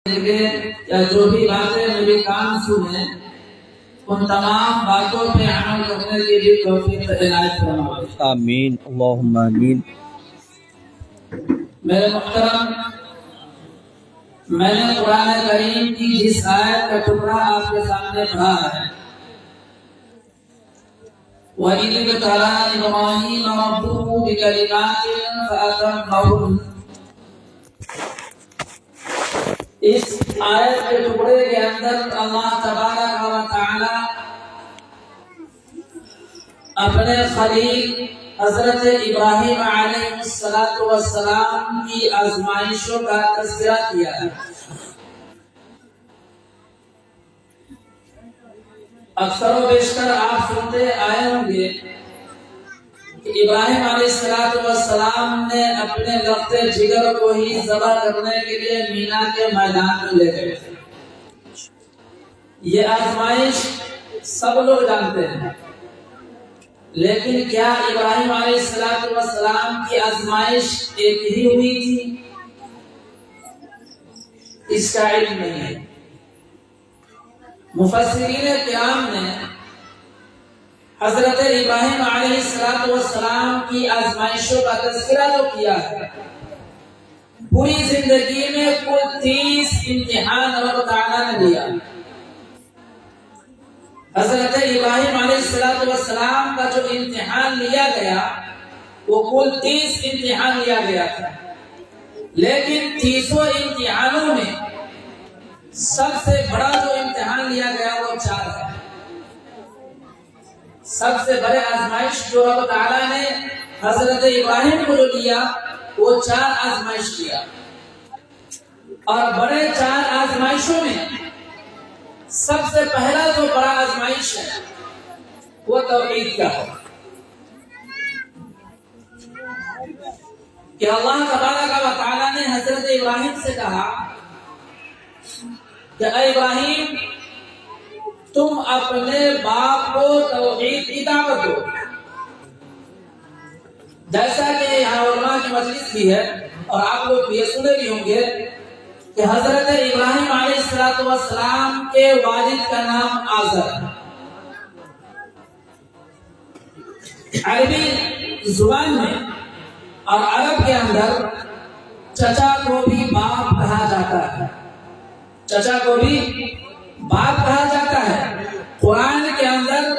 یا جو بھی باتیں میری کان سنے ان تمام باتوں پہ عمل کرنے کی بھی توفیق عنایت فرمائے. آمین اللہم آمین. میرے محترم، میں نے قرآن کریم کی جس آیت کا ٹکڑا آپ کے سامنے پڑھا ہے، وَإِذِ ابْتَلَىٰ إِبْرَاهِيمَ رَبُّهُ بِكَلِمَاتٍ فَأَتَمَّهُنَّ، اس آیت کے ٹکڑے کے اندر اللہ تبارک و تعالی اپنے خلیل حضرت ابراہیم علیہ السلام کی آزمائشوں کا تذکرہ کیا ہے. اکثر و بیشتر آپ سنتے آئے ہوں گے کہ ابراہیم علیہ السلام نے اپنے لخت جگر کو ہی ذبح کرنے کے لیے مینا کے میدان میں لے گئے تھے. یہ آزمائش سب لوگ جانتے ہیں، لیکن کیا ابراہیم علیہ السلام کی آزمائش ایک ہی ہوئی تھی؟ اس کا علم نہیں ہے. مفسرین کرام نے حضرت ابراہیم علیہ السلام کی آزمائشوں کا تذکرہ جو کیا ہے، پوری زندگی میں کل 30 امتحان رب تعالیٰ نے لیا. حضرت ابراہیم علیہ السلام کا جو امتحان لیا گیا وہ کل 30 امتحان لیا گیا تھا، لیکن 30 امتحانوں میں سب سے بڑا جو امتحان لیا گیا وہ 4 ہے. سب سے بڑے آزمائش جو رب تعالیٰ نے حضرت ابراہیم کو جو لیا وہ 4 آزمائش لیا، اور بڑے 4 آزمائشوں میں سب سے پہلا جو بڑا آزمائش ہے وہ توحید کا ہے کہ اللہ تبارک و تعالیٰ نے حضرت ابراہیم سے کہا کہ اے ابراہیم، تم اپنے باپ کو توحید کی دعوت دو. جیسا کہ یہاں علماء کی مجلس بھی ہے اور آپ لوگ یہ سنے بھی ہوں گے کہ حضرت ابراہیم علیہ السلام کے والد کا نام آزر ہے. عربی زبان میں اور عرب کے اندر چچا کو بھی باپ کہا جاتا ہے. چچا کو بھی باپ کہا جاتا ہے. قرآن کے اندر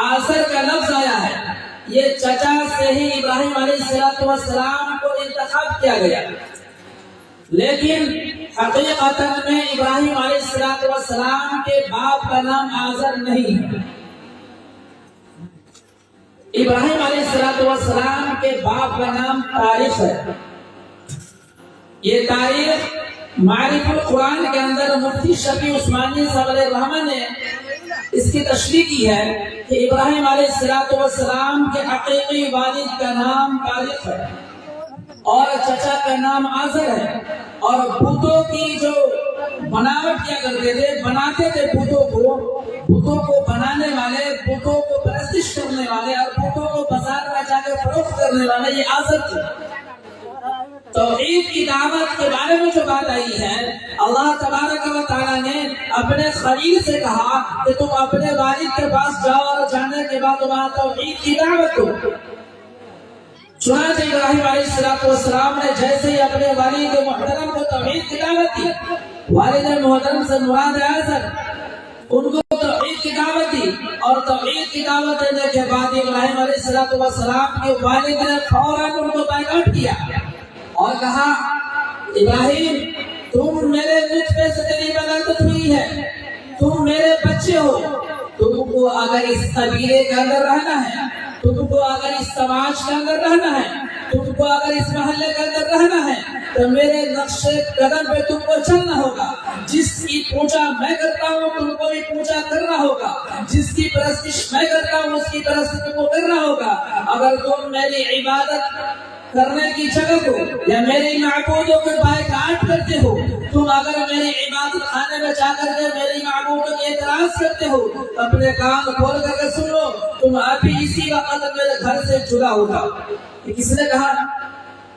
آزر کا لفظ آیا ہے، یہ چچا سے ہی ابراہیم علیہ السلام کو انتخاب کیا گیا، لیکن حقیقت میں ابراہیم علیہ السلام کے باپ کا نام آزر نہیں ہے. ابراہیم علیہ السلام کے باپ کا نام تاریخ ہے. یہ تاریخ معرف القرآن کے اندر مفتی شفیع عثمانی صاحب علیہ الرحمہ نے اس کی تشریح کی ہے کہ ابراہیم علیہ السلام کے حقیقی والد کا نام تاریخ ہے اور چچا کا نام آزر ہے. اور بتوں کی جو بناوٹ کیا کرتے تھے، بناتے تھے بتوں کو بنانے والے، بتوں کو پرستش کرنے والے اور بتوں کو بازار میں جا کے فروخت کرنے والے یہ آزر تھے. توحید کی دعوت کے بارے میں جو بات آئی ہے، اللہ تبارک و تعالیٰ نے اپنے خلیل سے کہا کہ تم اپنے والد کے پاس جاؤ اور جانے کے بعد وہاں توحید کی دعوت دو. چنانچہ ابراہیم علیہ السلام نے جیسے ہی اپنے والد محترم کو توحید کی دعوت دی، والد محترم سے مراد آزر، ان کو توحید کی دعوت دی، اور توحید کی دعوت دینے کے بعد ابراہیم علیہ السلام کے والد نے فوراً ان کو بیعت کیا اور کہا ابراہیم، تم میرے نطفے سے تیری ولادت ہوئی ہے، تم میرے بچے ہو، تم کو اگر اس قبیلے کے اندر رہنا ہے، تم کو اگر اس سماج کے اندر رہنا ہے، تم کو اگر اس محلے کے اندر رہنا ہے تو میرے نقش قدم پہ تم کو چلنا ہوگا. جس کی پوجا میں کرتا ہوں تم کو بھی پوجا کرنا ہوگا، جس کی پرستش میں کرتا ہوں اس کی پرستش تم کو کرنا ہوگا. اگر تم میری عبادت کرنے کی جگہ کو یا میری معبودوں کو بائیکاٹ کرتے ہو، تم اگر میری عبادت خانے میں جا کر کے میری معبودوں کی اعتراض کرتے ہو تو اپنے کان کھول کر کے سن لو، تم ابھی اسی وقت میرے گھر سے جدا ہوگا. کس نے کہا؟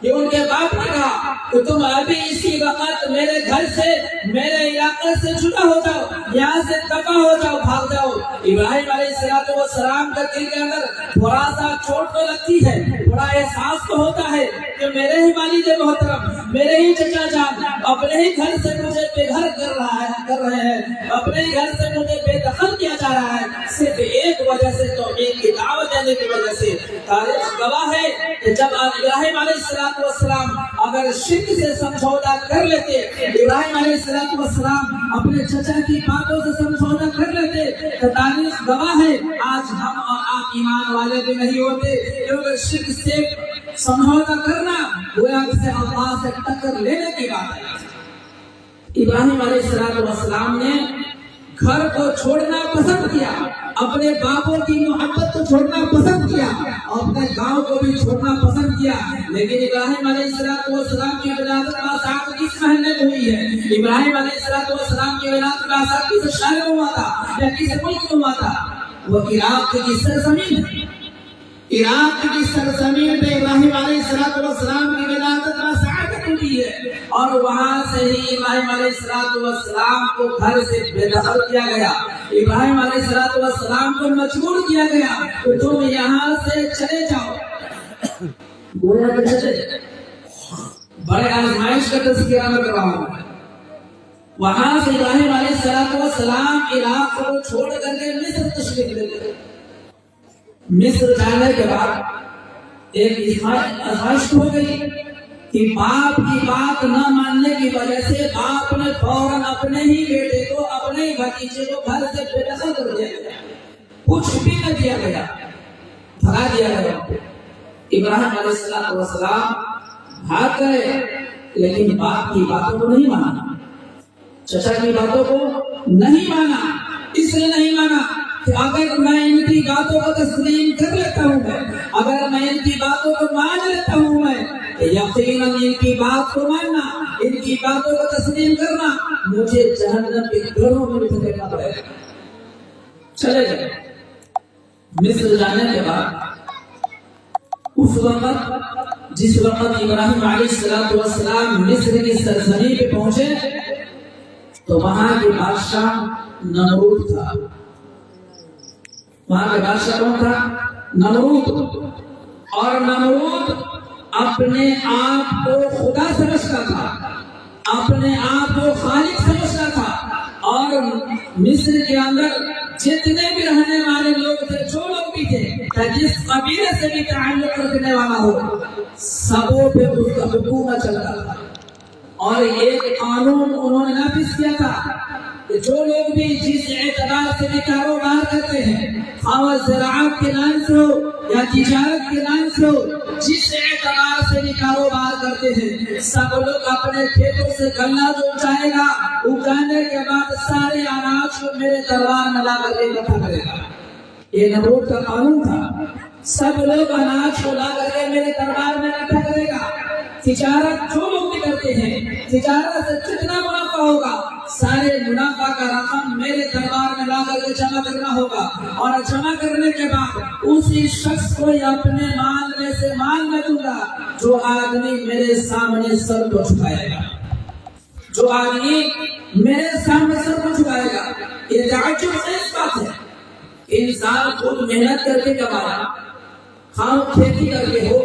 کہ ان کے باپ نے کہا کہ تم ابھی اسی وقت میرے گھر سے میرے علاقے سے جدا ہو جاؤ، یہاں سے دفع ہو جاؤ، بھاگ جاؤ۔ ابراہیم علیہ السلام کا دل کے اندر تھوڑا سا چوٹ تو لگتی ہے، تھوڑا احساس تو ہوتا ہے کہ میرے ہی والد محترم، میرے ہی چچا جان اپنے ہی گھر سے مجھے بے گھر کر رہے ہیں، اپنے ہی گھر سے مجھے بے دخل کیا جا رہا ہے، صرف ایک وجہ سے، توحید کی دعوت دینے کی وجہ سے۔ تاریخ گواہ ہے کہ جب ابراہیم علیہ السلام اگر شرک سے سمجھوتا کر لیتے، ابراہیم علیہ السلام اپنے چچا کی باتوں سے سمجھوتا کر لیتے، تو تاریخ گواہ ہے آج ہم اور آپ ایمان والے بھی نہیں ہوتے، کیونکہ شرک سے سمجھوتا کرنا گویا سے اللہ سے ٹکر لینے کی بات ہے۔ ابراہیم علیہ السلام نے گھر کو چھوڑنا پسند کیا، اپنے باپوں کی محبت کو چھوڑنا پسند کیا، اور اپنے گاؤں کو بھی چھوڑنا پسند کیا، لیکن ابراہیم علیہ السلام کی ولادت باساعت کس مہینے میں ہوئی ہے؟ ابراہیم علیہ السلام کی ولادت باساعت کس شہر میں ہوا تھا یا کس ملک میں ہوا تھا؟ وہ عراق کی سرزمین ہے۔ عراق کی سرزمین پہ ابراہیم علیہ السلام کی ولادت باساعت ہوئی ہے، اور وہاں سے ہی ابراہیم علیہ السلام کو گھر سے بے دخل کیا گیا، ابراہیم علیہ السلام کو مجبور کیا گیا کہ تم یہاں سے چلے جاؤ۔ گویا کہ چلے، بڑے آزمائش کا تذکرہ میں کر رہا ہوں۔ وہاں سے ابراہیم علیہ السلام عراق کو چھوڑ کر کے مصر تشریف لے گئے۔ مصر جانے کے بعد ایک آزمائش ہو گئی کہ باپ کی بات نہ ماننے کی وجہ سے باپ نے فوراً اپنے ہی بیٹے کو، اپنے ہی بھتیجے کو گھر سے بے دخل کر دیا گیا، کچھ بھی نہ دیا گیا، بھگا دیا گیا۔ ابراہیم علیہ السلام بھاگ گئے، لیکن باپ کی باتوں کو نہیں مانا، چچا کی باتوں کو نہیں مانا۔ اس لیے نہیں مانا کہ اگر میں ان کی باتوں کو تسلیم کر لیتا ہوں، اگر میں ان کی باتوں کو مان لیتا ہوں، میں یقیناً ان کی بات کو ماننا، ان کی باتوں کو تسلیم کرنا مجھے جہنم کے گڑھوں میں پھینکنا پڑے گا۔ چلے گئے۔ مصر جانے کے بعد اس وقت جس وقت ابراہیم علیہ السلام مصر کی سرزمین پہ پہنچے تو وہاں کے بادشاہ نمرود تھا۔ وہاں کا بادشاہ کون تھا؟ نمرود۔ اور نمرود اپنے آپ کو خدا سمجھتا تھا، اپنے آپ کو خالق سمجھتا تھا، اور مصر کے اندر جتنے بھی رہنے والے لوگ تھے، جو لوگ بھی تھے، جس قبیلے سے بھی تعلق رکھنے والا ہو، سبوں پہ اس کا حکومت چلتا تھا۔ اور ایک قانون انہوں نے نافذ کیا تھا کہ جو لوگ بھی جس اعتبار سے بھی کاروبار کرتے ہیں، خواہ زراعت کے نام سے ہو یا تجارت کے نام سے ہو، جس اعتبار سے بھی کاروبار کرتے ہیں، سب لوگ اپنے کھیتوں سے غلہ جو اگائے گا، اگانے کے بعد سارے اناج کو میرے دربار میں لا کر اکٹھا کرے گا۔ یہ نمرود کا قانون تھا، سب لوگ اناج کو لا کر کے میرے دربار میں اکٹھا کرے گا۔ تجارت جو لوگ بھی کرتے ہیں، تجارت سے جتنا منافع ہوگا، سارے منافع کا رقم میرے دربار میں لا کر کے جمع کرنا ہوگا، اور جمع کرنے کے بعد اسی شخص کو اپنے مال میں سے مال میں دوں گا جو آدمی میرے سامنے سر کو جھکائے گا، جو آدمی میرے سامنے سر کو جھکائے گا۔ یہ تعجب خیز بات ہے، انسان خود محنت کر کے کمایا، خواہ کھیتی کر کے ہو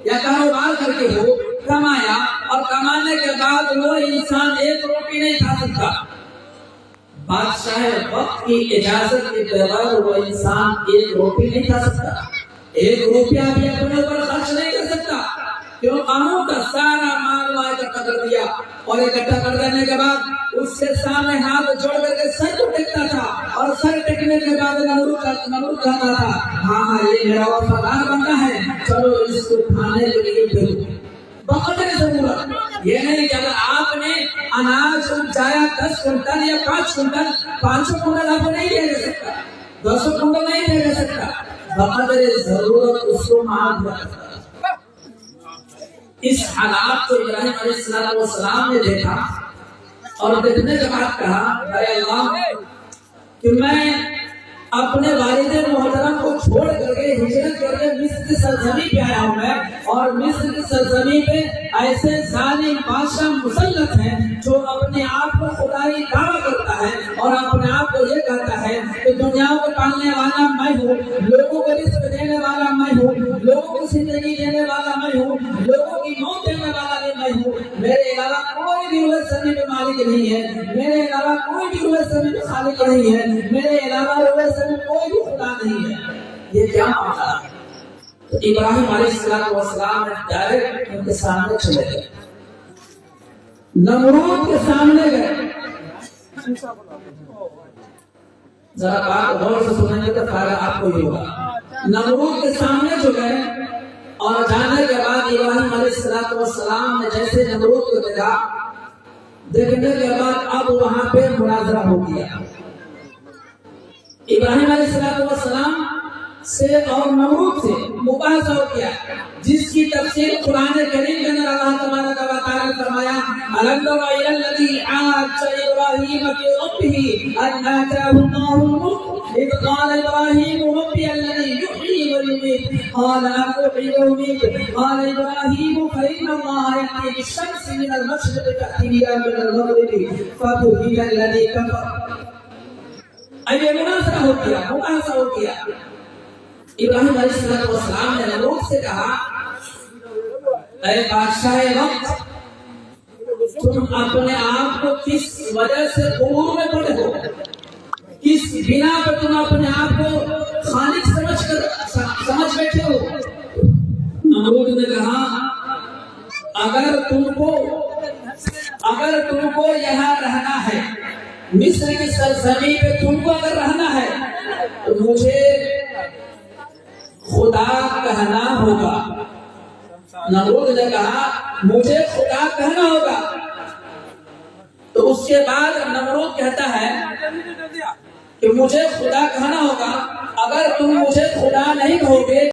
یا کاروبار کر کے ہو، کمایا، اور کمانے کے بعد وہ انسان ایک روٹی نہیں کھا سکتا۔ بادشاہ وقت کی اجازت کے بغیر وہ انسان ایک روٹی نہیں کھا سکتا، ایک روپیہ بھی اپنے اوپر خرچ نہیں کر سکتا، کیوں؟ قانون کا سارا مال وہ اکٹھا کر دیا، اور اکٹھا کر دینے کے بعد اس کے سامنے ہاتھ جوڑ کر کے سر کو ٹیکتا تھا، اور سر ٹیکنے کے بعد نمرود کہتا تھا، ہاں یہ میرا وفادار بندہ ہے، چلو اس کو کھانے کے لیے بھیجو۔ بہت ضرورت یہ نہیں کہ اگر آپ نے اناج اگایا 10 کنٹل یا 5 کنٹل، 500 کنٹل آپ نہیں دے سکتا، 200 کنٹل نہیں دے سکتا، بقدر ضرورت اس کو مال دے سکتا۔ اس حالات کو ابراہیم علیہ السلام نے دیکھا، اور دیکھنے کے بعد کہا، اے اللہ کہ میں اپنے والد محترم کو چھوڑ کر کے ہجرت کر کے مصر کی سرزمین پہ آیا ہوں میں، اور مصر کی سرزمین پہ ایسے ظالم بادشاہ مسلط ہیں جو اپنے آپ کو خدائی دعویٰ اور اپنے آپ کو یہ کہتا ہے کہ دنیا کو پالنے والا میں ہوں، لوگوں کو رزق دینے والا میں ہوں، لوگوں کو زندگی دینے والا میں ہوں، لوگوں کی موت دینے والا بھی میں ہوں، میرے علاوہ کوئی بھی روح زمین میں مالک نہیں ہے، میرے علاوہ کوئی بھی روح زمین میں خالق نہیں ہے، میرے علاوہ روح زمین میں کوئی بھی خدا نہیں ہے۔ یہ کیا معاملہ ہے؟ تو ابراہیم علیہ السلام نے ڈائریکٹ ان کے سامنے چلے گئے، نمرود کے سامنے گئے۔ ذرا بات غور سے سنیں گے تو فائدہ آپ کو ہی ہوگا۔ نمرود کے سامنے جو گئے اور جانے کے بعد ابراہیم علیہ السلام نے جیسے نمرود کو دیکھا، دیکھنے کے بعد اب وہاں پہ مناظرہ ہو گیا۔ ابراہیم علیہ السلام سے اور نمرود سے مباحثہ ہو گیا، جس کی تفسیر قرآن کریم کے اندر اللہ تبارک و تعالی نے فرمایا أَلَمْ تَرَ إِلَى الَّذِي حَاجَّ إِبْرَاهِيمَ فِي رَبِّهِ أَنْ آتَاهُ اللَّهُ الْمُلْكَ إِذْ قَالَ إِبْرَاهِيمُ رَبِّيَ الَّذِي يُحْيِي وَيُمِيتُ قَالَ أَتُحْيِي وَتُمِيتُ قَالَ إِبْرَاهِيمُ فَإِنَّ اللَّهَ يَأْتِي بِالشَّمْسِ مِنَ الْمَشْرِقِ فَأْتِ بِهَا مِنَ الْمَغْرِبِ فَبُهِتَ الَّذِي كَفَرَ۔ اب یہ مناظرہ ہو گیا، مباحثہ ہو گیا۔ ابراہیم علیہ السلام نے نمرود سے کہا، اے بادشاہ وقت، تم اپنے آپ کو کس وجہ سے غرور میں پڑے ہو؟ کس بنا پر تم اپنے آپ کو خالق سمجھ بیٹھے ہو؟ نمرود نے کہا، اگر تم کو یہاں رہنا ہے، مصر کی سرزمین پہ تم کو اگر رہنا ہے تو مجھے خدا کہنا ہوگا۔ نمرود نے کہا مجھے خدا کہنا ہوگا۔ تو اس کے بعد نمرود کہتا ہے کہ مجھے خدا کہنا ہوگا، اگر تم مجھے خدا نہیں کہو گے